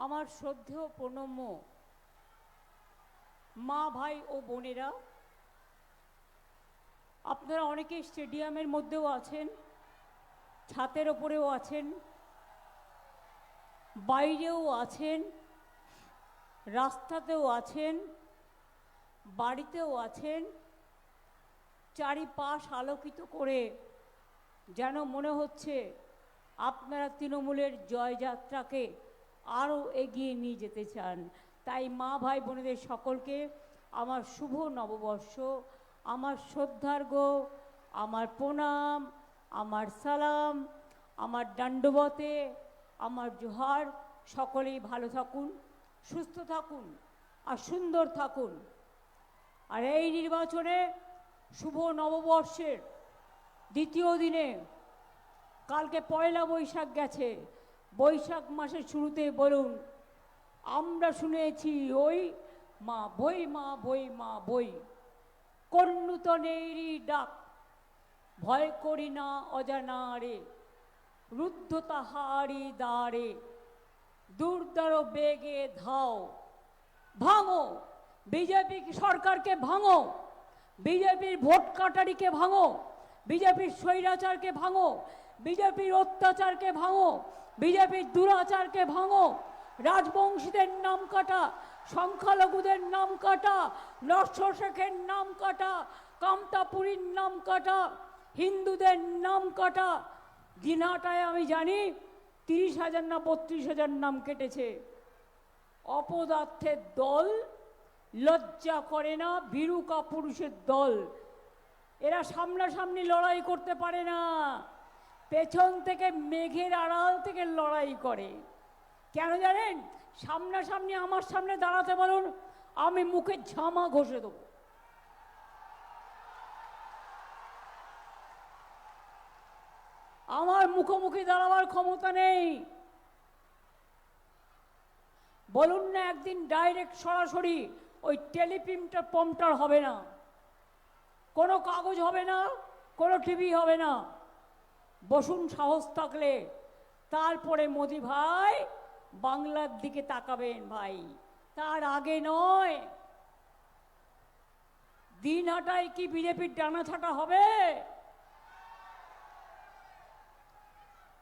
আমার শ্রদ্ধেয় প্রণম্য মা ভাই ও বোনেরা, আপনারা অনেকে স্টেডিয়ামের মধ্যেও আছেন, ছাতের ওপরেও আছেন, বাইরেও আছেন, রাস্তাতেও আছেন, বাড়িতেও আছেন। চারিপাশ আলোকিত করে যেন মনে হচ্ছে আপনারা তৃণমূলের জয়যাত্রাকে আরও এগিয়ে নিয়ে যেতে চান। তাই মা ভাই বোনেদের সকলকে আমার শুভ নববর্ষ, আমার শ্রদ্ধার্ঘ্য, আমার প্রণাম, আমার সালাম, আমার দণ্ডবতে, আমার জোহার। সকলেই ভালো থাকুন, সুস্থ থাকুন আর সুন্দর থাকুন। আর এই নির্বাচনে শুভ নববর্ষের দ্বিতীয় দিনে কালকে পয়লা বৈশাখ গেছে, বৈশাখ মাসের শুরুতে বলুন, আমরা শুনেছি ওই মা বই মা বই মা বই, কোন নূতনেরই ডাক, ভয় করি না অজানারে, রুদ্ধ তাহারি দ্বারে, দুর্দার বেগে ধাও, ভাঙো বিজেপি সরকারকে, ভাঙো বিজেপির ভোট কাটারিকে, ভাঙো বিজেপির স্বৈরাচারকে, ভাঙো বিজেপির অত্যাচারকে, ভাঙো বিজেপির দুরাচারকে, ভাঙো রাজবংশীদের নাম কাটা, সংখ্যালঘুদের নাম কাটা, নরসর শেখের নাম কাটা, কামতাপুরীর নাম কাটা, হিন্দুদের নাম কাটা। দিনহাটায় আমি জানি 30,000 না 32,000 নাম কেটেছে। অপদার্থের দল, লজ্জা করে না, ভীরু কাপুরুষের দল। এরা সামনাসামনি লড়াই করতে পারে না, পেছন থেকে মেঘের আড়াল থেকে লড়াই করে। কেন জানেন? সামনাসামনি আমার সামনে দাঁড়াতে বলুন, আমি মুখে ঝামা ঘষে দেবো। আমার মুখোমুখি দাঁড়াবার ক্ষমতা নেই। বলুন না একদিন ডাইরেক্ট সরাসরি ওই টেলিপ্রিন্টার হবে না, কোনো কাগজ হবে না, কোনো টিভি হবে না। বসুন সাহস থাকলে, তারপরে মোদি ভাই বাংলার দিকে তাকাবেন ভাই, তার আগে নয়। দিনহাটায় কি বিজেপির ডানা ছাটা হবে?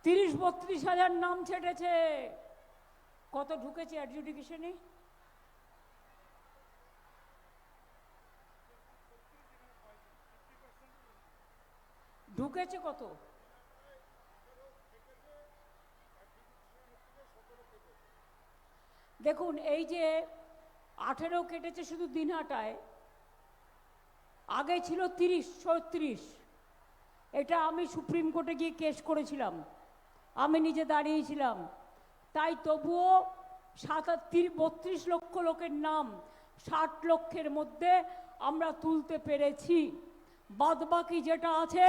30-32,000 নাম ছেটেছে। কত ঢুকেছে অ্যাডজুডিকেশনে? ঢুকেছে কত? দেখুন, এই যে 18 কেটেছে শুধু দিনহাটায়, আগে ছিল 30-34। এটা আমি সুপ্রিম কোর্টে গিয়ে কেস করেছিলাম, আমি নিজে দাঁড়িয়েছিলাম। তাই তবুও 32 লক্ষ লোকের নাম 60 লক্ষের মধ্যে আমরা তুলতে পেরেছি। বাদবাকি যেটা আছে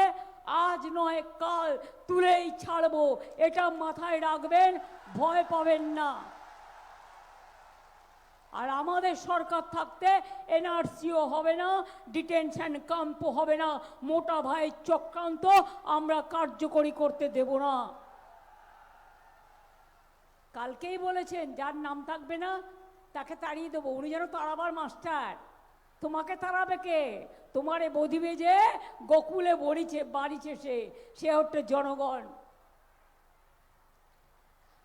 আজ নয় কাল তুলেই ছাড়বো, এটা মাথায় রাখবেন, ভয় পাবেন না। আর আমাদের সরকার থাকতে এনআরসিও হবে না, ডিটেনশন ক্যাম্পও হবে না, মোটা ভাই চক্রান্ত আমরা কার্যকরী করতে দেব না। কালকেই বলেছেন যার নাম থাকবে না তাকে তাড়িয়ে দেবো। উনি যেন তাড়াবার মাস্টার। তোমাকে তাড়াবে কে? তোমারে বধিবে যে গোকুলে বাড়িছে সে হচ্ছে জনগণ।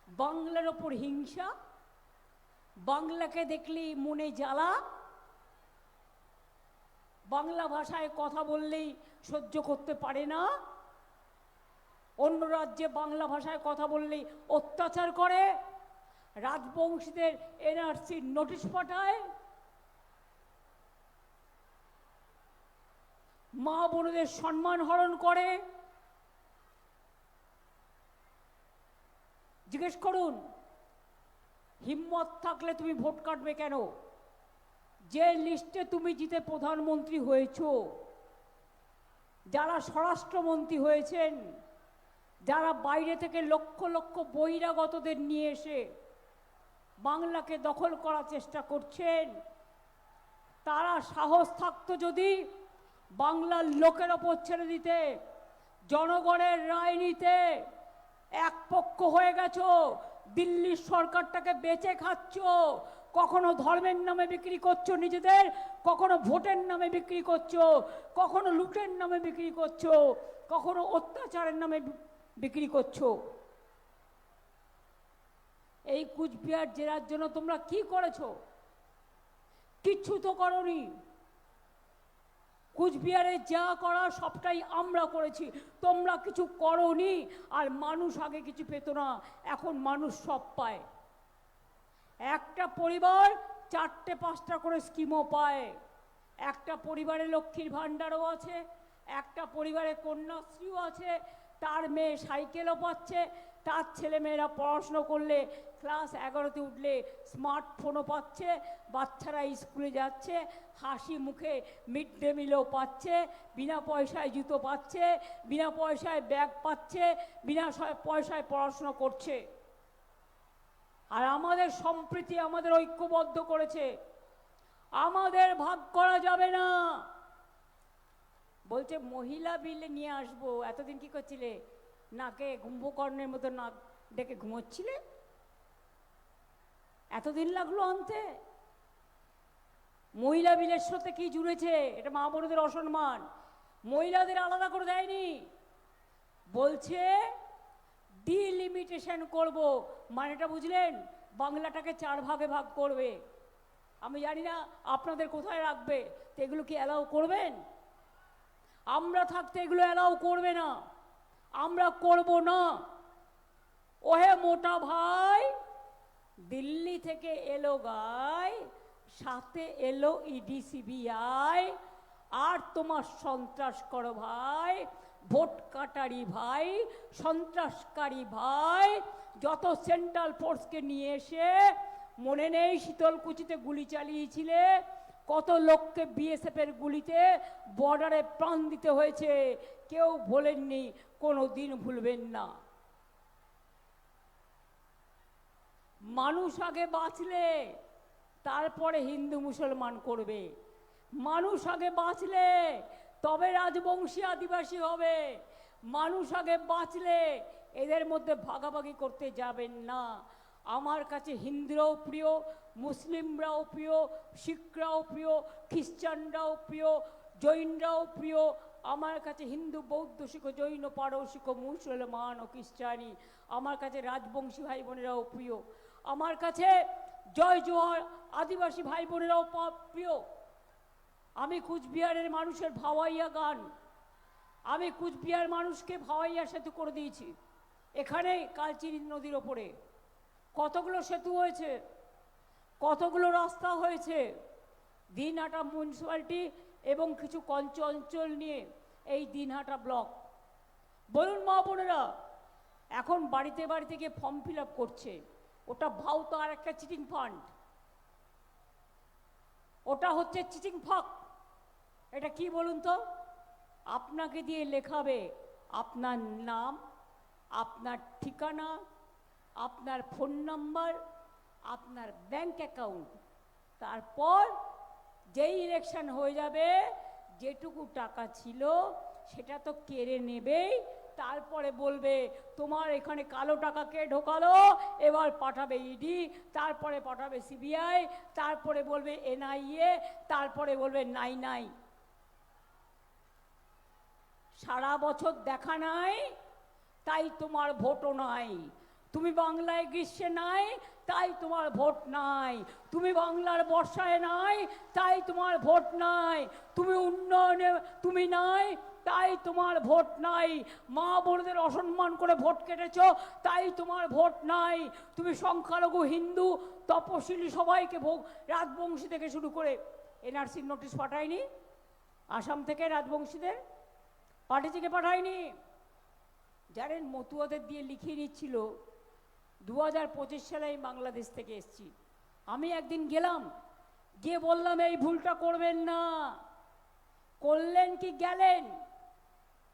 বাংলার ওপর হিংসা, বাংলাকে দেখলেই মনে জ্বালা, বাংলা ভাষায় কথা বললেই সহ্য করতে পারে না, অন্য রাজ্যে বাংলা ভাষায় কথা বললেই অত্যাচার করে, রাজবংশীদের এনআরসির নোটিশ পাঠায়, মা বোনদের সম্মান হরণ করে। জিজ্ঞেস করুন, হিম্মত থাকলে তুমি ভোট কাটবে কেন? যে লিস্টে তুমি জিতে প্রধানমন্ত্রী হয়েছ, যারা স্বরাষ্ট্রমন্ত্রী হয়েছেন, যারা বাইরে থেকে লক্ষ লক্ষ বহিরাগতদের নিয়ে এসে বাংলাকে দখল করার চেষ্টা করছেন, তারা সাহস থাকতো যদি বাংলার লোকের ওপর ছেড়ে দিতে, জনগণের রায় নিতে। এক পক্ষ হয়ে গেছো, দিল্লির সরকারটাকে বেচে খাচ্ছ, কখনো ধর্মের নামে বিক্রি করছো নিজেদের, কখনো ভোটের নামে বিক্রি করছো, কখনো লুটের নামে বিক্রি করছো, কখনো অত্যাচারের নামে বিক্রি করছো। এই কুচবিহার জেলার জন্য তোমরা কি করেছো? কিচ্ছু তো করনি। কুচবিহারে যা করা সবটাই আমরা করেছি, তোমরা কিছু করনি। আর মানুষ আগে কিছু পেত না, এখন মানুষ সব পায়। একটা পরিবার 4টে-5টা করে স্কিমও পায়। একটা পরিবারে লক্ষ্মীর ভাণ্ডারও আছে, একটা পরিবারে কন্যাশ্রীও আছে, তার মেয়ে সাইকেলও পাচ্ছে, তার ছেলেমেয়েরা পড়াশুনো করলে ক্লাস 11তে উঠলে স্মার্টফোনও পাচ্ছে, বাচ্চারা স্কুলে যাচ্ছে হাসি মুখে, মিড ডে মিলও পাচ্ছে, বিনা পয়সায় জুতো পাচ্ছে, বিনা পয়সায় ব্যাগ পাচ্ছে, বিনা পয়সায় পড়াশুনো করছে। আর আমাদের সম্প্রীতি আমাদের ঐক্যবদ্ধ করেছে, আমাদের ভাগ করা যাবে না। বলছে মহিলা বিলে নিয়ে আসবো, এতদিন কি করছিলে? নাকে কুম্ভকর্ণের মতো নাক ডেকে ঘুমোচ্ছিলে? এতদিন লাগলো আনতে? মহিলা বিলের সাথে কি জুড়েছে? এটা মা বোনদের অসম্মান। মহিলাদের আলাদা করে দেয়নি, বলছে ডিলিমিটেশন করব। মানেটা বুঝলেন? বাংলাটাকে 4 ভাগে ভাগ করবে। আমি জানি না আপনাদের কোথায় রাখবে, তো এগুলো কি অ্যালাউ করবেন? আমরা থাকতে এগুলো অ্যালাউ করবে না, আমরা করব না। ওহে মোটা ভাই, দিল্লি থেকে এলো গাই, সাথে এলো ইডি সিবিআই, আর তোমার সন্ত্রাস করো ভাই, ভোট কাটারি ভাই, সন্ত্রাসকারী ভাই, যত সেন্ট্রাল ফোর্সকে নিয়ে এসে, মনে নেই শীতলকুচিতে গুলি চালিয়েছিলে? কত লোককে বিএসএফ এর গুলিতে বর্ডারে প্রাণ দিতে হয়েছে, কেউ ভোলেননি, কোনো দিন ভুলবেন না। মানুষ আগে বাঁচলে তারপরে হিন্দু মুসলমান করবে। মানুষ আগে বাঁচলে তবে রাজবংশী আদিবাসী হবে। মানুষ আগে বাঁচলে এদের মধ্যে ভাগাভাগি করতে যাবেন না। আমার কাছে হিন্দুরাও প্রিয়, মুসলিমরাও প্রিয়, শিখরাও প্রিয়, খ্রিস্টানরাও প্রিয়, জৈনরাও প্রিয়। আমার কাছে হিন্দু, বৌদ্ধ, শিখ, জৈন, পারসিক, মুসলমান ও খ্রিস্টানি, আমার কাছে রাজবংশী ভাই বোনেরাও প্রিয়। আমার কাছে জয় জোহার আদিবাসী ভাই বোনেরাও প্রিয়। আমি কুচবিহারের মানুষের ভাওয়াইয়া গান, আমি কুচবিহার মানুষকে ভাওয়াইয়া সেতু করে দিয়েছি। এখানে কালচিনি নদীর ওপরে কতগুলো সেতু হয়েছে, কতগুলো রাস্তা হয়েছে। দিনহাটা মিউনিসিপ্যালিটি এবং কিছু কঞ্চ অঞ্চল নিয়ে এই দিনহাটা ব্লক। বলুন মা বোনেরা, এখন বাড়িতে বাড়িতে গিয়ে ফর্ম ফিল আপ করছে। ওটা ভাও তো আর একটা চিটিং ফান্ড, ওটা হচ্ছে চিটিং ফাঁক। এটা কি বলুন তো? আপনাকে দিয়ে লেখাবে আপনার নাম, আপনার ঠিকানা, আপনার ফোন নাম্বার, আপনার ব্যাংক অ্যাকাউন্ট। তারপর যেই ইলেকশন হয়ে যাবে, যেটুকু টাকা ছিল সেটা তো কেড়ে নেবেই। তারপরে বলবে তোমার এখানে কালো টাকা কে ঢোকালো, এবার পাঠাবে ইডি, তারপরে পাঠাবে সিবিআই, তারপরে বলবে এনআইএ, তারপরে বলবে নাই নাই। সারা বছর দেখা নাই, তাই তোমার ভোটও নাই। তুমি বাংলায় গ্রীষ্মে নাই, তাই তোমার ভোট নাই। তুমি বাংলার বর্ষায় নাই, তাই তোমার ভোট নাই। তুমি উন্নয়নে তুমি নাই, তাই তোমার ভোট নাই। মা বোনদের অসম্মান করে ভোট কেটেছো, তাই তোমার ভোট নাই। তুমি সংখ্যালঘু হিন্দু তপশিলি সবাইকে রাজবংশী থেকে শুরু করে এনআরসির নোটিশ পাঠায়নি? আসাম থেকে রাজবংশীদের পাঠিয়েছে, পাঠায়নি? জানেন মতুয়াদের দিয়ে লিখিয়ে নিচ্ছিল 2025 সালে আমি বাংলাদেশ থেকে এসেছি। আমি একদিন গেলাম, গিয়ে বললাম এই ভুলটা করবেন না। করলেন কি গেলেন?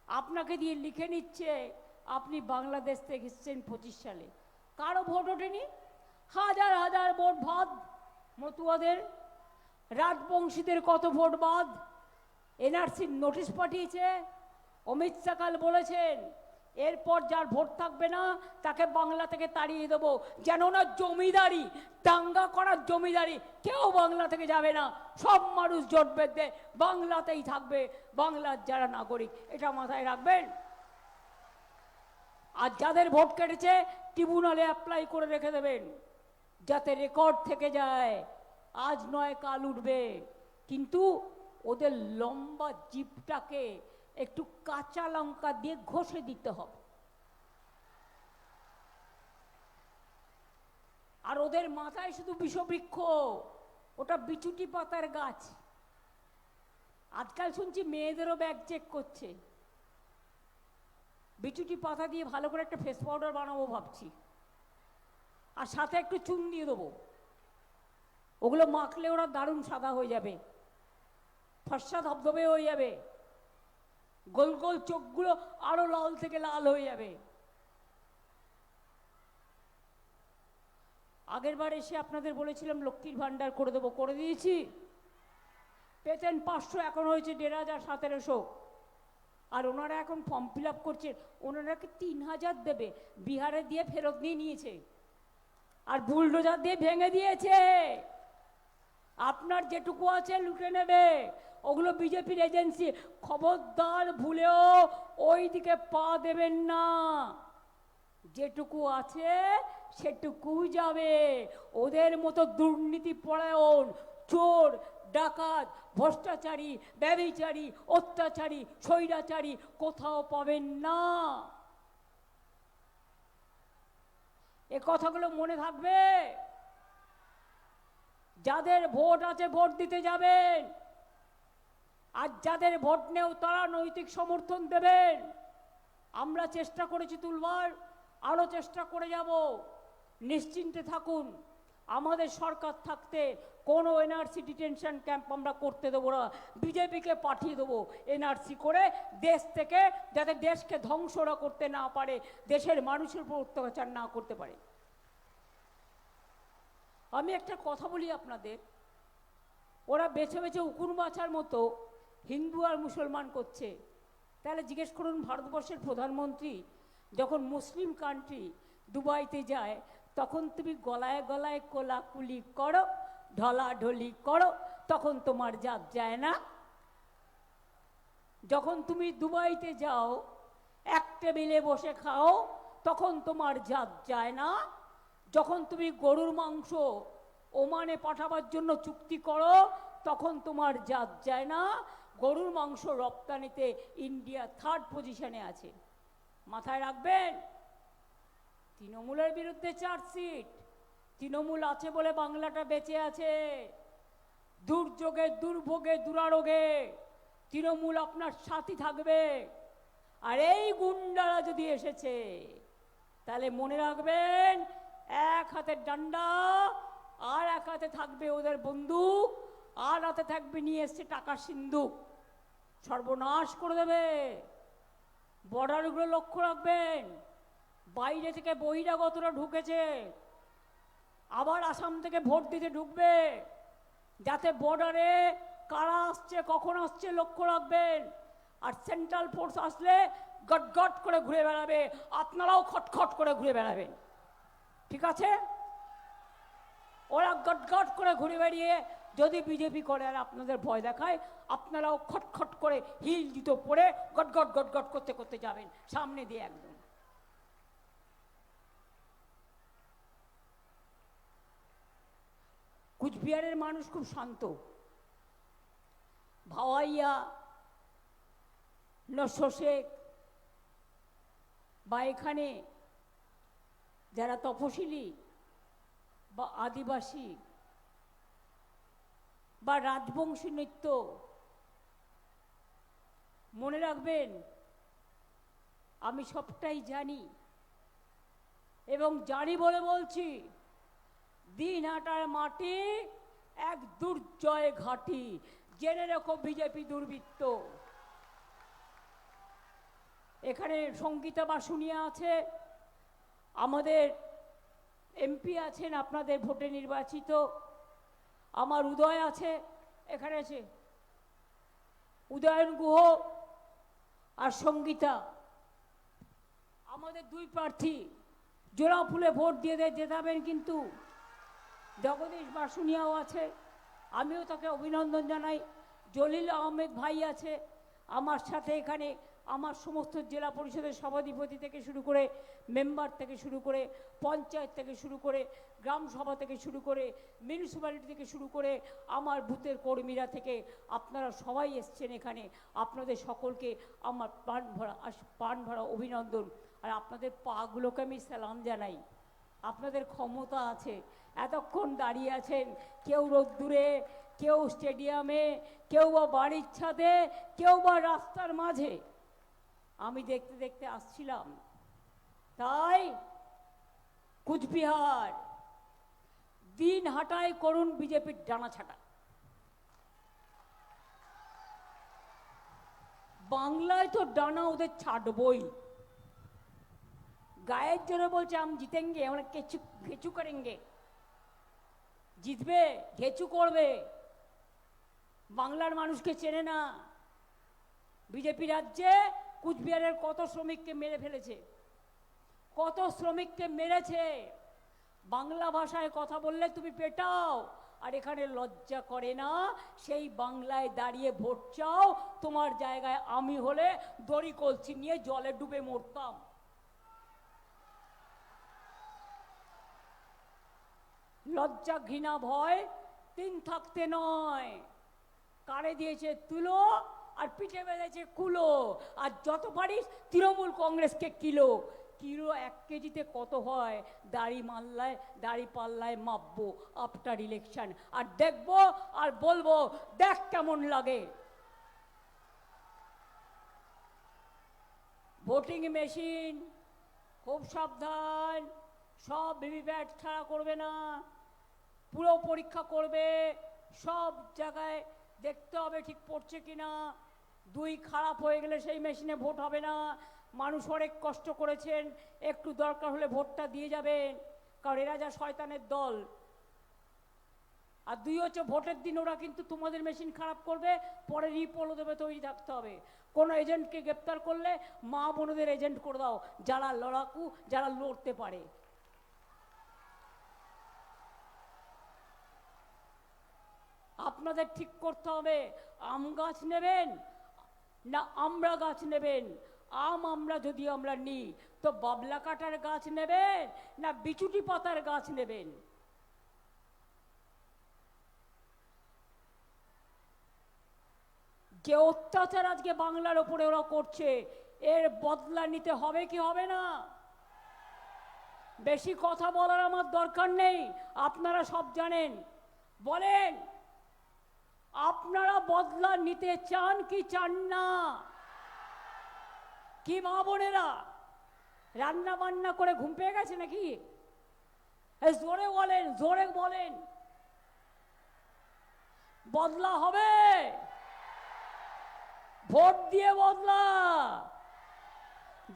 আপনাকে দিয়ে লিখে নিচ্ছে আপনি বাংলাদেশ থেকে এসেছেন 25 সালে। কারো ভোট ওঠেনি, হাজার হাজার ভোট বাদ। মতুয়াদের, রাজবংশীদের কত ভোট বাদ। এনআরসির নোটিশ পাঠিয়েছে। অমিত শাহ কাল বলেছেন এরপর যার ভোট থাকবে না তাকে বাংলা থেকে তাড়িয়ে দেবো, যেন না জমিদারি, দাঙ্গা করার জমিদারি কেউ বাংলা থেকে যাবে না, সব মানুষ জোট বেঁধে বাংলাতেই থাকবে, বাংলার যারা নাগরিক, এটা মাথায় রাখবেন। আর যাদের ভোট কেটেছে ট্রিবিউনালে অ্যাপ্লাই করে রেখে দেবেন, যাতে রেকর্ড থেকে যায়, আজ নয় কাল উঠবে। কিন্তু ওদের লম্বা জিপটাকে একটু কাঁচা লঙ্কা দিয়ে ঘষে দিতে হবে। আর ওদের মাথায় শুধু বিষবৃক্ষ, ওটা বিচুটি পাতার গাছ। আজকাল শুনছি মেয়েদেরও ব্যাগ চেক করছে। বিচুটি পাতা দিয়ে ভালো করে একটা ফেস পাউডার বানাবো ভাবছি, আর সাথে একটু চুন দিয়ে দেবো। ওগুলো মাখলে ওরা দারুণ সাদা হয়ে যাবে, ফর্সা ধবধবে হয়ে যাবে, গোল গোল চোখগুলো আরো লাল থেকে লাল হয়ে যাবে। আগের বার এসে আপনাদের বলেছিলাম লক্ষ্মীর ভান্ডার করে দেবো, করে দিয়েছি। পেতেন 500, এখন হয়েছে 1500-1700। আর ওনারা এখন ফর্ম ফিল আপ করছে, ওনারা কি 3000 দেবে, বিহারে দিয়ে ফেরত নিয়ে নিয়েছে, আর বুলডোজার দিয়ে ভেঙে দিয়েছে। আপনার যেটুকু আছে লুটে নেবে, ওগুলো বিজেপির এজেন্সি। খবরদার ভুলেও ওই দিকে পা দেবেন না, যেটুকু আছে সেটুকুই যাবে। ওদের মতো দুর্নীতি পরায়ণ, চোর, ডাকাত, ভ্রষ্টাচারী, ব্যভিচারী, অত্যাচারী, স্বৈরাচারী কোথাও পাবেন না। এ কথাগুলো মনে থাকবে। যাদের ভোট আছে ভোট দিতে যাবেন, আর যাদের ভোট নেও তারা নৈতিক সমর্থন দেবেন। আমরা চেষ্টা করেছি তুলবার, আরো চেষ্টা করে যাব। নিশ্চিন্তে থাকুন, আমাদের সরকার থাকতে কোনো এনআরসি ডিটেনশন ক্যাম্প আমরা করতে দেবো না। বিজেপিকে পাঠিয়ে দেবো এনআরসি করে দেশ থেকে, যাতে দেশকে ধ্বংসরা করতে না পারে, দেশের মানুষের উপর অত্যাচার না করতে পারে। আমি একটা কথা বলি আপনাদের, ওরা বেছে বেছে উকুন বাছার মতো হিন্দু আর মুসলমান করছে। তাহলে জিজ্ঞেস করুন, ভারতবর্ষের প্রধানমন্ত্রী যখন মুসলিম কান্ট্রি দুবাইতে যায়, তখন তুমি গলায় গলায় কোলাকুলি করো, ঢলাঢলি করো, তখন তোমার জাত যায় না? যখন তুমি দুবাইতে যাও, এক টেবিলে বসে খাও, তখন তোমার জাত যায় না? যখন তুমি গরুর মাংস ওমানে পাঠাবার জন্য চুক্তি করো, তখন তোমার জাত যায় না? গরুর মাংস রপ্তানিতে ইন্ডিয়া 3rd পজিশনে আছে, মাথায় রাখবেন। তৃণমূলের বিরুদ্ধে চার্জশিট, তৃণমূল আছে বলে বাংলাটা বেঁচে আছে। দুর্যোগে, দুর্ভোগে, দুরারোগে তৃণমূল আপনার সাথী থাকবে। আর এই গুন্ডারা যদি এসেছে, তাহলে মনে রাখবেন, এক হাতে ডান্ডা, আর এক হাতে থাকবে ওদের বন্দুক, আর হাতে থাকবে নিয়ে এসছে টাকার সিন্ধুক, সর্বনাশ করে দেবে। বর্ডারগুলো লক্ষ্য রাখবেন, বাইরে থেকে বহিরাগতরা ঢুকেছে, আবার আসাম থেকে ভোট দিতে ঢুকবে, যাতে বর্ডারে কারা আসছে, কখন আসছে লক্ষ্য রাখবেন। আর সেন্ট্রাল ফোর্স আসলে গটগট করে ঘুরে বেড়াবে, আপনারাও খটখট করে ঘুরে বেড়াবেন, ঠিক আছে? ওরা গটগট করে ঘুরে বেরিয়ে যদি বিজেপি করে আর আপনাদের ভয় দেখায়, আপনারাও খটখট করে হিল জুতো পরে গটগট গটগট করতে করতে যাবেন সামনে দিয়ে একদম। কুচবিহারের মানুষ খুব শান্ত। ভাওয়াইয়া, নশোশেখ বা এখানে যারা তপশিলি বা আদিবাসী বা রাজবংশী নৃত্য, মনে রাখবেন আমি সবটাই জানি, এবং জানি বলে বলছি, দিনহাটার মাটি এক দুর্জয় ঘাঁটি, জেনে রেখো বিজেপি দুর্বৃত্ত। এখানে সঙ্গীতা বাসুনিয়া আছে, আমাদের এমপি আছেন আপনাদের ভোটে নির্বাচিত, আমার উদয় আছে, এখানে আছে উদয়ন গুহ আর সঙ্গীতা, আমাদের দুই প্রার্থী জোড়া ফুলে ভোট দিয়ে জেতাবেন, কিন্তু জগদীশ বাসুনিয়াও আছে, আমিও তাকে অভিনন্দন জানাই। জলিল আহমেদ ভাই আছে আমার সাথে এখানে, আমার সমস্ত জেলা পরিষদের সভাধিপতি থেকে শুরু করে, মেম্বার থেকে শুরু করে, পঞ্চায়েত থেকে শুরু করে, গ্রাম সভা থেকে শুরু করে, মিউনিসিপ্যালিটি থেকে শুরু করে, আমার বুথের কর্মীরা থেকে আপনারা সবাই এসছেন এখানে। আপনাদের সকলকে আমার প্রাণ ভরা অভিনন্দন। আর আপনাদের পাগুলোকে আমি সালাম জানাই। আপনাদের ক্ষমতা আছে, এতক্ষণ দাঁড়িয়ে আছেন, কেউ রোদ্দুরে, কেউ স্টেডিয়ামে, কেউ বা বাড়ির ছাদে, কেউ বা রাস্তার মাঝে। আমি দেখতে দেখতে আসছিলাম, তাই কুচবিহার দিন হাঁটাই করুন বিজেপির ডানা ছাটা। বাংলায় তো ডানা ওদের ছাড়বই। গায়ের জোরে বলছে আম জিতেঙ্গে, আমরা ঘেচু করেঙ্গে। জিতবে, ঘেচু করবে। বাংলার মানুষকে চেনে না। বিজেপি রাজ্যে কুচবিহারের কত শ্রমিককে মেরে ফেলেছে, কত শ্রমিককে মেরেছে। বাংলা ভাষায় কথা বললে তুমি পেটাও, আর এখানে লজ্জা করে না। সেই বাংলায় দাঁড়িয়ে ভোট চাও। তোমার জায়গায় আমি হলে দড়ি কলসি নিয়ে জলে ডুবে মরতাম। লজ্জা, ঘৃণা, ভয় তিন থাকতে নয়। কারে দিয়েছে তুলো, আর পিঠে বেঁধেছে কুলো। আর যত পারিস তৃণমূল কংগ্রেসকে কিলো। কিলো 1 কেজিতে কত হয় দাড়ি পাল্লায় মাপবো আফটার ইলেকশন। আর দেখবো আর বলবো দেখ কেমন লাগে। ভোটিং মেশিন খুব সাবধান, সব ভিভিপ্যাট ছাড়া করবে না, পুরো পরীক্ষা করবে। সব জায়গায় দেখতে হবে ঠিক পড়ছে কিনা। 2 খারাপ হয়ে গেলে সেই মেশিনে ভোট হবে না। মানুষ অনেক কষ্ট করেছেন, একটু দরকার হলে ভোটটা দিয়ে যাবেন, কারণ এরা যা শয়তানের দল। আর 2 হচ্ছে ভোটের দিন ওরা কিন্তু তোমাদের মেশিন খারাপ করবে, পরে রিপোলও দেবে, তৈরি থাকতে হবে। কোনো এজেন্টকে গ্রেপ্তার করলে মা বোনদের এজেন্ট করে দাও, যারা লড়াকু, যারা লড়তে পারে। আপনাদের ঠিক করতে হবে আম গাছ নেবেন না আমরা গাছ নেবেন। আমরা যদি আমরা নিই তো বাবলা কাটার গাছ নেবেন না বিচুটি পাতার গাছ নেবেন। যে অত্যাচার আজকে বাংলার ওপরে ওরা করছে, এর বদলা নিতে হবে কি হবে না? বেশি কথা বলার আমার দরকার নেই, আপনারা সব জানেন। বলেন, আপনারা বদলা নিতে চান কি চান না? কি মা বোনেরা, রান্না বান্না করে ঘুম পেয়ে গেছে নাকি? জোরে বলেন, জোরে বলেন। বদলা হবে, ভোট দিয়ে বদলা।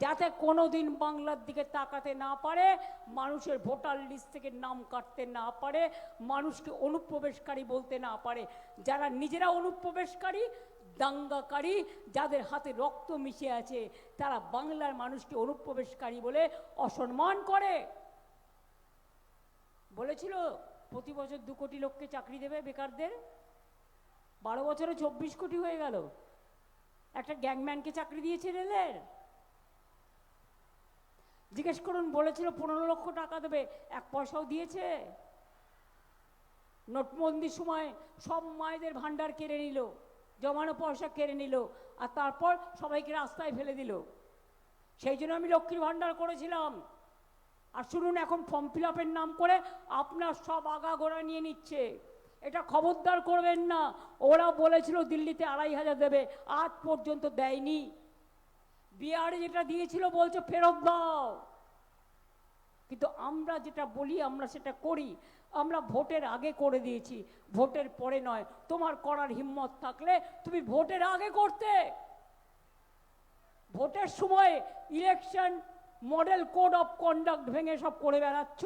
যাতে কোনোদিন বাংলার দিকে তাকাতে না পারে, মানুষের ভোটার লিস্ট থেকে নাম কাটতে না পারে, মানুষকে অনুপ্রবেশকারী বলতে না পারে। যারা নিজেরা অনুপ্রবেশকারী, দাঙ্গাকারী, যাদের হাতে রক্ত মিশে আছে, তারা বাংলার মানুষকে অনুপ্রবেশকারী বলে অসম্মান করে। বলেছিল প্রতি বছর 2 কোটি লোককে চাকরি দেবে বেকারদের, 12 বছরে 24 কোটি হয়ে গেল। একটা গ্যাংম্যানকে চাকরি দিয়েছে রেলের। জিজ্ঞেস করুন, বলেছিল 15 লক্ষ টাকা দেবে, 1 পয়সাও দিয়েছে? নোটবন্দির সময় সব মায়েদের ভান্ডার কেড়ে নিল, জমানো পয়সা কেড়ে নিল, আর তারপর সবাইকে রাস্তায় ফেলে দিল। সেই জন্য আমি লক্ষ্মীর ভান্ডার করেছিলাম। আর শুনুন, এখন ফর্ম ফিল আপের নাম করে আপনার সব আগাগোড়া নিয়ে নিচ্ছে। এটা খবরদার করবেন না। ওরা বলেছিল দিল্লিতে 2,500 দেবে, আজ পর্যন্ত দেয়নি। বিহারে যেটা দিয়েছিল বলছে ফেরত দাও। কিন্তু আমরা যেটা বলি আমরা সেটা করি। আমরা ভোটের আগে করে দিয়েছি, ভোটের পরে নয়। তোমার করার হিম্মত থাকলে তুমি ভোটের আগে করতে। ভোটের সময় election model code of conduct ভেঙে সব করে বেড়াচ্ছ।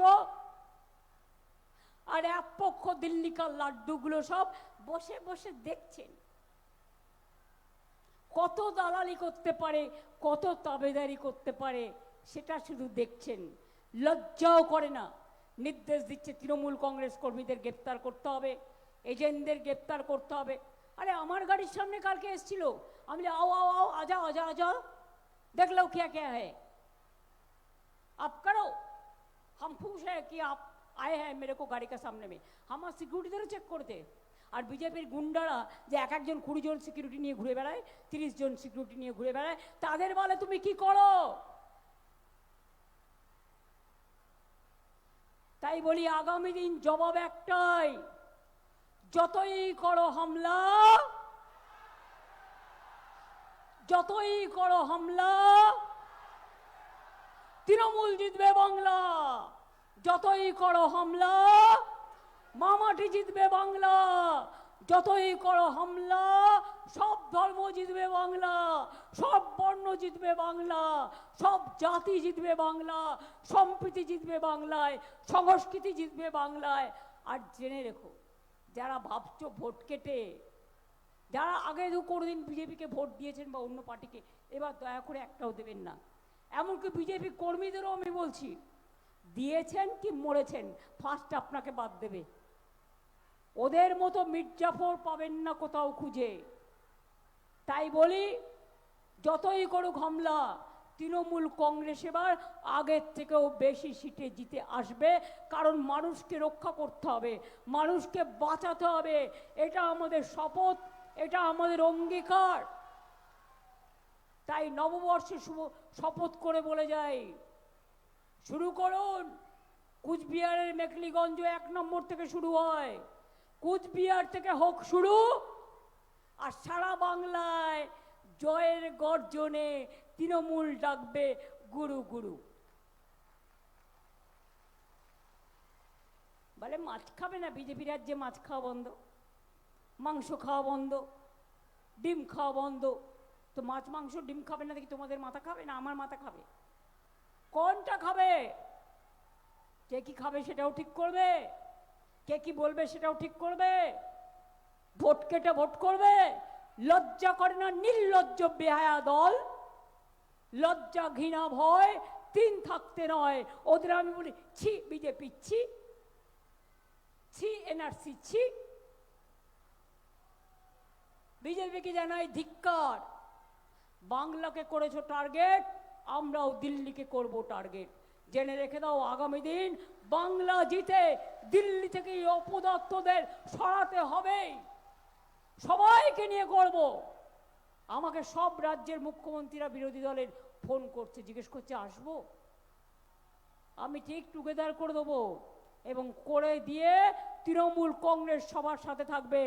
আর এক পক্ষ দিল্লিকার লাড্ডুগুলো সব বসে বসে দেখছেন কত দালালি করতে পারে, কত তাবেদারি করতে পারে। সেটা শুধু দেখছেন, লজ্জাও করে না। নির্দেশ দিচ্ছে তৃণমূল কংগ্রেস কর্মীদের গ্রেপ্তার করতে হবে, এজেন্টদের গ্রেপ্তার করতে হবে। আরে আমার গাড়ির সামনে কালকে এসেছিল, আমি आओ आओ आओ आ जाओ आ जाओ आ जाओ, देख लो क्या क्या है, आप करो। हम खुश है कि आप आए हैं मेरे को गाड़ी का सामने में, আমার সিকিউরিটিদেরও চেক করতে। আর বিজেপির গুন্ডারা যে এক একজন 20 জন সিকিউরিটি নিয়ে ঘুরে বেড়ায়, 30 জন সিকিউরিটি নিয়ে ঘুরে বেড়ায়, তাদের বলে তুমি কি করো? তাই বলি আগামী দিন জবাব একটাই, যতই করো হামলা, যতই করো হামলা, তৃণমূল জিতবে বাংলা। যতই করো হামলা, মামাটি জিতবে বাংলা। যতই করো হামলা, সব ধর্ম জিতবে বাংলা, সব বর্ণ জিতবে বাংলা, সব জাতি জিতবে বাংলা, সম্প্রীতি জিতবে বাংলায়, সংস্কৃতি জিতবে বাংলায়। আর জেনে রেখো, যারা ভাবছো ভোট কেটে, যারা আগে কোনোদিন বিজেপিকে ভোট দিয়েছেন বা অন্য পার্টিকে, এবার দয়া করে একটাও দেবেন না। এমনকি বিজেপি কর্মীদেরও আমি বলছি, দিয়েছেন কি মরেছেন, ফার্স্ট আপনাকে বাদ দেবে। ওদের মতো মির্জাফর পাবেন না কোথাও খুঁজে। তাই বলি, যতই করুক হামলা, তৃণমূল কংগ্রেস এবার আগের থেকেও বেশি সিটে জিতে আসবে। কারণ মানুষকে রক্ষা করতে হবে, মানুষকে বাঁচাতে হবে, এটা আমাদের শপথ, এটা আমাদের অঙ্গীকার। তাই নববর্ষে শপথ করে বলে যাই, শুরু করুন। কুচবিহারের মেখলিগঞ্জ 1 নম্বর থেকে শুরু হয়, কুচবিহার থেকে হোক শুরু। আর সারা বাংলায় জয়ের গর্জনে তৃণমূল ডাকবে গুরু গুরু। বলে মাছ খাবে না, বিজেপি রাজ্যে মাছ খাওয়া বন্ধ, মাংস খাওয়া বন্ধ, ডিম খাওয়া বন্ধ। তো মাছ মাংস ডিম খাবে না দেখি তোমাদের মাথা খাবে না আমার মাথা খাবে? কোনটা খাবে? কে কি খাবে সেটাও ঠিক করবে, কে কি বলবে সেটাও ঠিক করবে। ভোট কেটে ভোট করবে। লজ্জা করে না নির্লজ্জ বেহায়া দল? লজ্জা ঘৃণা ভয় 3 থাকতে নয়। ওদের আমি বলি ছি বিজেপি, ছি ছি এনআরসি, ছি। বিজেপিকে জানাই ধিক্কার। বাংলাকে করেছো টার্গেট, আমরাও দিল্লিকে করব টার্গেট। জেনে রেখে দাও, আগামী দিন বাংলা জিতে দিল্লি থেকে এই অপদার্থদের সরাতে হবে। সবাইকে নিয়ে করব। আমাকে সব রাজ্যের মুখ্যমন্ত্রীরা বিরোধী দলের ফোন করছে, জিজ্ঞেস করছে আসবো। আমি ঠিক টুগেদার করে দেবো এবং করে দিয়ে তৃণমূল কংগ্রেস সবার সাথে থাকবে।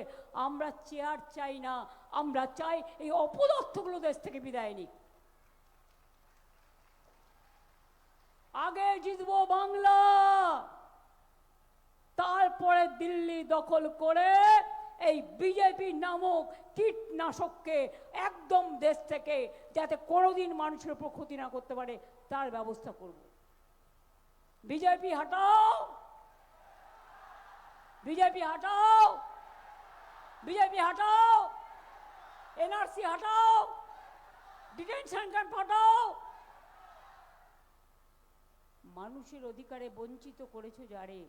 আমরা চেয়ার চাই না, আমরা চাই এই অপদার্থগুলো দেশ থেকে বিদায় নিক। আগে জিতবো বাংলা, তারপরে দিল্লি দখল করে এই বিজেপি নামক কীটনাশককে একদম দেশ থেকে যাতে কোনোদিন মানুষের উপর ক্ষতি না করতে পারে তার ব্যবস্থা করব। বিজেপি হটাও, বিজেপি হটাও, বিজেপি হটাও, এনআরসি হটাও, ডিটেনশন ক্যাম্প হটাও। মানুষের অধিকারে বঞ্চিত করেছো যারে,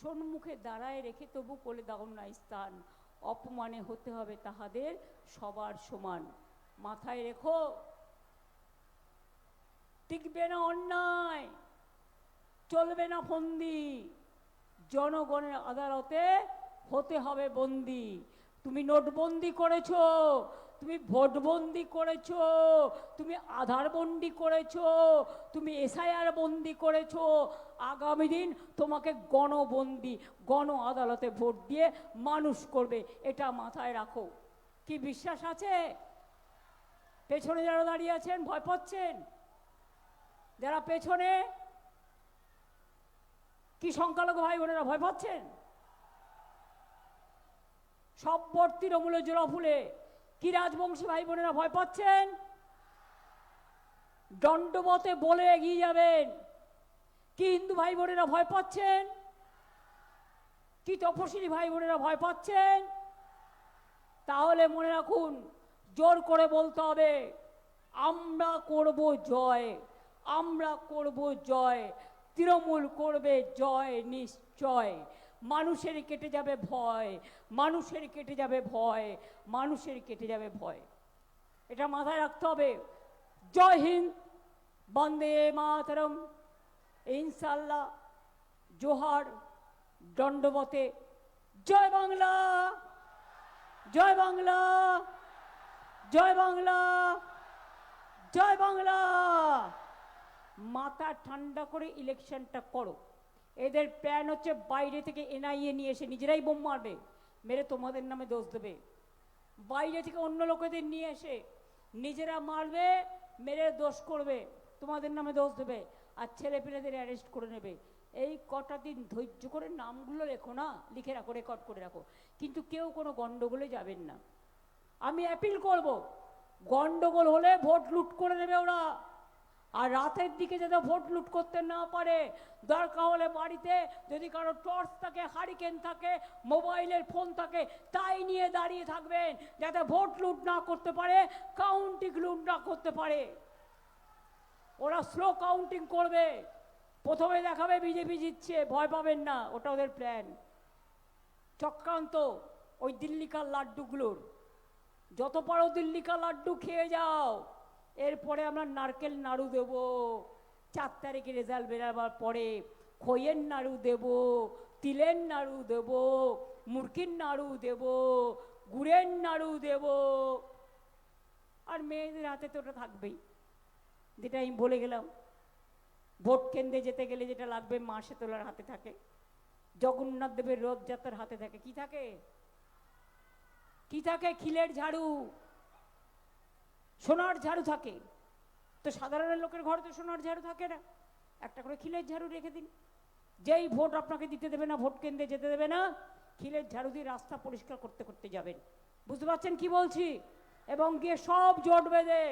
সম্মুখে দাঁড়ায় রেখে তবু কোলে দাও না স্থান। অপমানে হতে হবে তাহাদের সবার সমান। মাথায় রেখো, টিকবে না অন্যায়, চলবে না ফন্দি। জনগণের আদালতে হতে হবে বন্দি। তুমি নোটবন্দি করেছো, তুমি ভোটবন্দি করেছো, তুমি আধার বন্দি করেছো, তুমি এসআইআর বন্দি করেছো। আগামী দিন তোমাকে গণবন্দি, গণ আদালতে ভোট দিয়ে মানুষ করবে, এটা মাথায় রাখো। কি বিশ্বাস আছে? পেছনে যারা দাঁড়িয়ে আছেন ভয় পাচ্ছেন? যারা পেছনে কি সংখ্যালঘু ভাই বোনেরা ভয় পাচ্ছেন? সব ভোট তৃণমূলের জোড়া ফুলে। কি রাজবংশী ভাই বোনেরা ভয় পাচ্ছেন? দণ্ডবতে বলে এগিয়ে যাবেন। কি হিন্দু ভাই বোনেরা ভয় পাচ্ছেন? কি তপশিলি ভাই বোনেরা ভয় পাচ্ছেন? তাহলে মনে রাখুন, জোর করে বলতে হবে আমরা করব জয়, আমরা করব জয়, তৃণমূল করবে জয় নিশ্চয়। মানুষের কেটে যাবে ভয়, মানুষের কেটে যাবে ভয়, মানুষের কেটে যাবে ভয়। এটা মাথায় রাখতে হবে। জয় হিন্দ, বন্দে মাতরম, ইনশাল্লাহ, জোহার, দণ্ডবতে। জয় বাংলা, জয় বাংলা, জয় বাংলা, জয় বাংলা। মাথা ঠান্ডা করে ইলেকশনটা করো। এদের প্ল্যান হচ্ছে বাইরে থেকে এনআইএ নিয়ে এসে নিজেরাই বোম মারবে, মেরে তোমাদের নামে দোষ দেবে। বাইরে থেকে অন্য লোকেদের নিয়ে এসে নিজেরা মারবে, মেরে দোষ করবে, তোমাদের নামে দোষ দেবে, আর ছেলে পেলেদের অ্যারেস্ট করে নেবে। এই কটা দিন ধৈর্য করে নামগুলো লেখো না, লিখে রাখো, রেকর্ড করে রাখো, কিন্তু কেউ কোনো গন্ডগোলে যাবেন না। আমি অ্যাপিল করব, গন্ডগোল হলে ভোট লুট করে নেবে ওরা। আর রাতের দিকে যাতে ভোট লুট করতে না পারে, দরকার হলে বাড়িতে যদি কারো টর্চ থাকে, হারিকেন থাকে, মোবাইলের ফোন থাকে, তাই নিয়ে দাঁড়িয়ে থাকবেন, যাতে ভোট লুট না করতে পারে, কাউন্টিং লুট না করতে পারে। ওরা স্লো কাউন্টিং করবে, প্রথমে দেখাবে বিজেপি জিতছে, ভয় পাবেন না, ওটা ওদের প্ল্যান, চক্রান্ত। ওই দিল্লিকার লাড্ডুগুলোর, যত পারো দিল্লিকা লাড্ডু খেয়ে যাও, এরপরে আমরা নারকেল নাড়ু দেব। 4 তারিখে রেজাল্ট বেরাবার পরে খইয়ের নাড়ু দেব, তিলের নাড়ু দেব, মুরগির নাড়ু দেব, গুড়ের নাড়ু দেব। আর মেয়েদের হাতে তো ওটা থাকবেই, যেটা আমি বলে গেলাম। ভোট কেন্দ্রে যেতে গেলে যেটা লাগবে, মাসে তোলার হাতে থাকে, জগন্নাথ দেবের রথযাত্রার হাতে থাকে। কি থাকে? কি থাকে? খিলের ঝাড়ু, সোনার ঝাড়ু থাকে। তো সাধারণ লোকের ঘরে তো সোনার ঝাড়ু থাকে না, একটা করে খিলের ঝাড়ু রেখে দিন। যেই ভোট আপনাকে দিতে দেবে না, ভোট কেন্দ্রে যেতে দেবে না, খিলের ঝাড়ু দিয়ে রাস্তা পরিষ্কার করতে করতে যাবেন। বুঝতে পারছেন কি বলছি? এবং গিয়ে সব জোট বেঁধে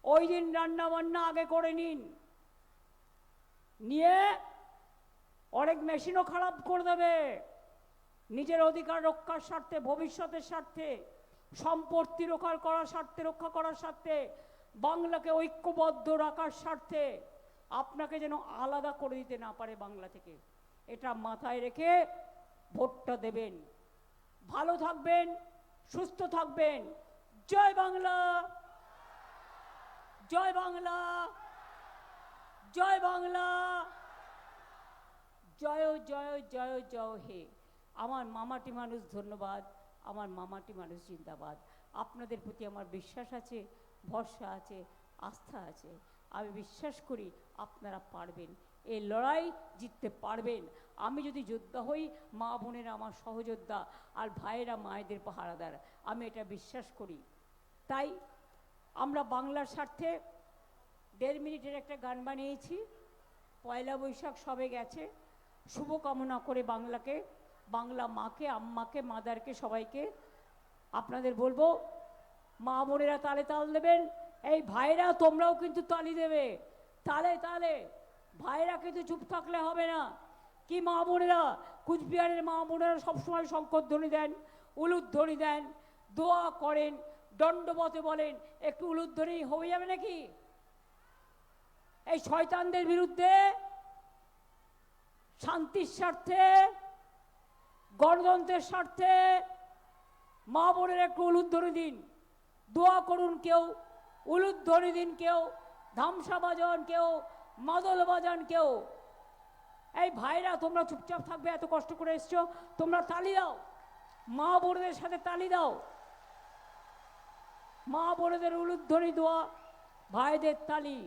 ওই দিন রান্না বান্না আগে করে নিন, নিয়ে অনেক মেশিনও খারাপ করে দেবে। নিজের অধিকার রক্ষার স্বার্থে, ভবিষ্যতের স্বার্থে, সম্পত্তি রক্ষা করার স্বার্থে, বাংলাকে ঐক্যবদ্ধ রাখার স্বার্থে আপনাকে যেন আলাদা করে দিতে না পারে বাংলা থেকে, এটা মাথায় রেখে ভোটটা দেবেন। ভালো থাকবেন, সুস্থ থাকবেন। জয় বাংলা, জয় বাংলা, জয় বাংলা, জয় জয় জয় জয় হে। আমার মামাটি মানুষ ধন্যবাদ, আমার মামাটি মানুষ জিন্দাবাদ। আপনাদের প্রতি আমার বিশ্বাস আছে, ভরসা আছে, আস্থা আছে। আমি বিশ্বাস করি আপনারা পারবেন, এই লড়াই জিততে পারবেন। আমি যদি যোদ্ধা হই, মা বোনেরা আমার সহযোদ্ধা, আর ভাইয়েরা মায়েদের পাহারাদার, আমি এটা বিশ্বাস করি। তাই আমরা বাংলার স্বার্থে 1.5 মিনিটের একটা গান বানিয়েছি। পয়লা বৈশাখ সবে গেছে, শুভকামনা করে বাংলাকে, বাংলা মাকে, আম্মাকে, মাদারকে, সবাইকে আপনাদের বলবো, মা বোনেরা তালে তাল দেবেন। এই ভাইরা তোমরাও কিন্তু তালি দেবে, তালে তালে। ভাইরা কিন্তু চুপ থাকলে হবে না। কি মা বোনেরা, কুচবিহারের মা বোনেরা সবসময় শঙ্করধ্বনি দেন, উলুধ্বনি দেন, দোয়া করেন, দণ্ডবতে বলেন। একটু উলুধ্বনি হয়ে যাবে নাকি? এই শয়তানদের বিরুদ্ধে, শান্তির স্বার্থে, গণতন্ত্রের স্বার্থে মা বোনের একটু উলুধ্বনি দিন, দোয়া করুন। কেউ উলুধ্বনি দিন, কেউ ধামসা বাজান, কেউ মাদল বাজান, কেউ। এই ভাইরা তোমরা চুপচাপ থাকবে, এত কষ্ট করে এসছো, তোমরা তালি দাও, মা বোনদের সাথে তালি দাও। মা বোনদের উলুধ্বনি, দোয়া, ভাইদের তালি।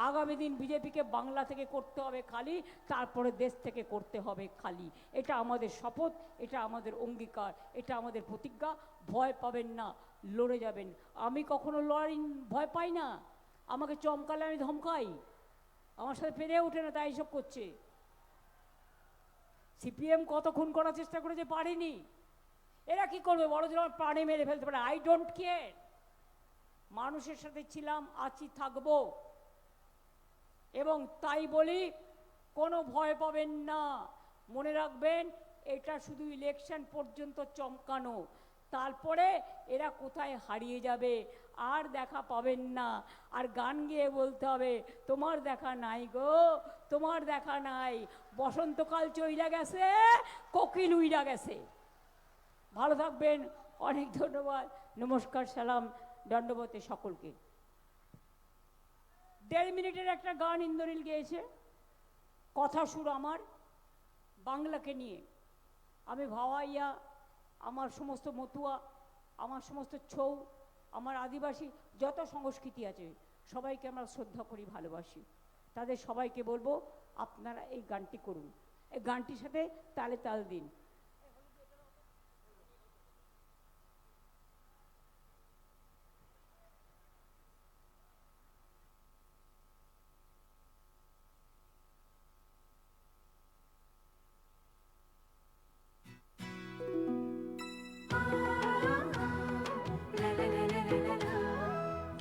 আগামী দিন বিজেপিকে বাংলা থেকে করতে হবে খালি, তারপরে দেশ থেকে করতে হবে খালি। এটা আমাদের শপথ, এটা আমাদের অঙ্গীকার, এটা আমাদের প্রতিজ্ঞা। ভয় পাবেন না, লড়ে যাবেন। আমি কখনো লড়াই ভয় পাই না, আমাকে চমকালে আমি ধমকাই, আমার সাথে পেরে ওঠে না, তাই এইসব করছে। সিপিএম কত খুন করার চেষ্টা করেছে, পারেনি। এরা কি করবে? বড় জোর প্রাণে মেরে ফেলতে পারে, আই ডোন্ট কেয়ার। মানুষের সাথে ছিলাম, আছি, থাকবো। এবং তাই বলি, কোনো ভয় পাবেন না। মনে রাখবেন, এটা শুধু ইলেকশন পর্যন্ত চমকানো, তারপরে এরা কোথায় হারিয়ে যাবে, আর দেখা পাবেন না। আর গান গেয়ে বলতে হবে, তোমার দেখা নাই গো, তোমার দেখা নাই, বসন্তকাল চইলা গেছে, কোকিল উইরা গেছে। ভালো থাকবেন, অনেক ধন্যবাদ, নমস্কার, সালাম, দণ্ডবতে সকলকে। 1.5 মিনিটের একটা গান ইন্দ্রনীল গেয়েছে, কথা সুর আমার, বাংলাকে নিয়ে। আমি ভাওয়াইয়া, আমার সমস্ত মতুয়া, আমার সমস্ত ছৌ, আমার আদিবাসী যত সংস্কৃতি আছে সবাইকে আমরা শ্রদ্ধা করি, ভালোবাসি। তাদের সবাইকে বলবো আপনারা এই গানটি করুন, এই গানটির সাথে তালে তাল দিন।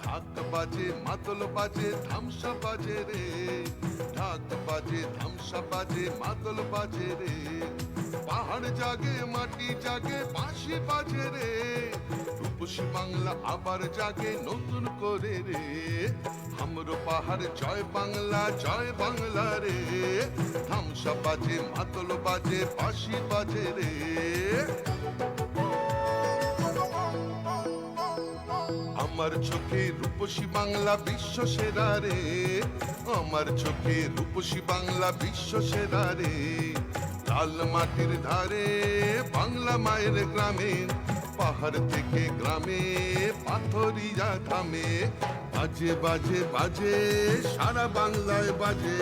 ঢাক বাজে, মাদল বাজে, ধামসা বাজে রে, ঢাক বাজে, ধামসা বাজে, মাদল বাজে রে, পাহাড় জাগে, মাটি জাগে, বাঁশি বাজে রে, রূপসী বাংলা আবার জাগে নতুন করে রে, হামরো পাহাড় জয় বাংলা রে, ধামসা বাজে, মাদল বাজে, বাঁশি বাজে রে। আমার চোখে রূপসী বাংলা বিশ্ব সেরা রে, আমার চোখে রূপসী বাংলা বিশ্ব সেরা রে, লাল মাটির ধারে বাংলা মায়ের গ্রামে, পাহাড় থেকে গ্রামে পাথরিয়া থামে, বাজে বাজে বাজে সারা বাংলায় বাজে,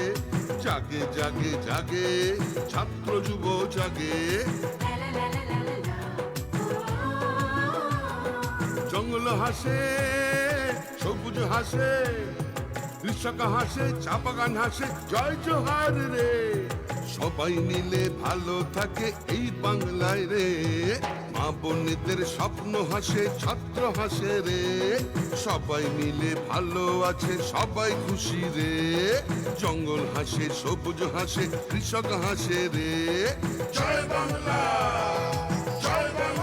জাগে জাগে জাগে ছাত্র যুব জাগে, জঙ্গল হাসে, সবুজ হাসে, কৃষক হাসে, চা বাগান হাসে, জয় জোহার রে, সবাই মিলে ভালো থাকে এই বাংলায় রে, মা বোনেদের স্বপ্ন হাসে, ছাত্র হাসে রে, সবাই মিলে ভালো আছে, সবাই খুশি রে, জঙ্গল হাসে, সবুজ হাসে, কৃষক হাসে রে, জয় বাংলা, জয় বাংলা।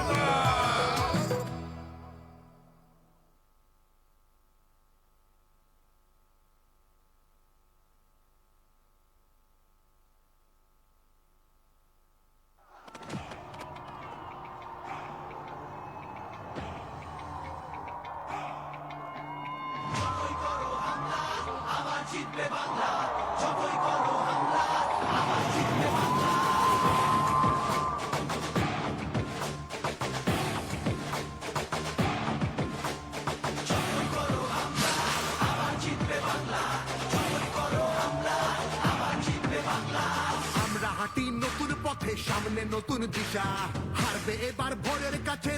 আমরা হাঁটি নতুন পথে, সামনে নতুন দিশা, হারবে এবার ভোরের কাছে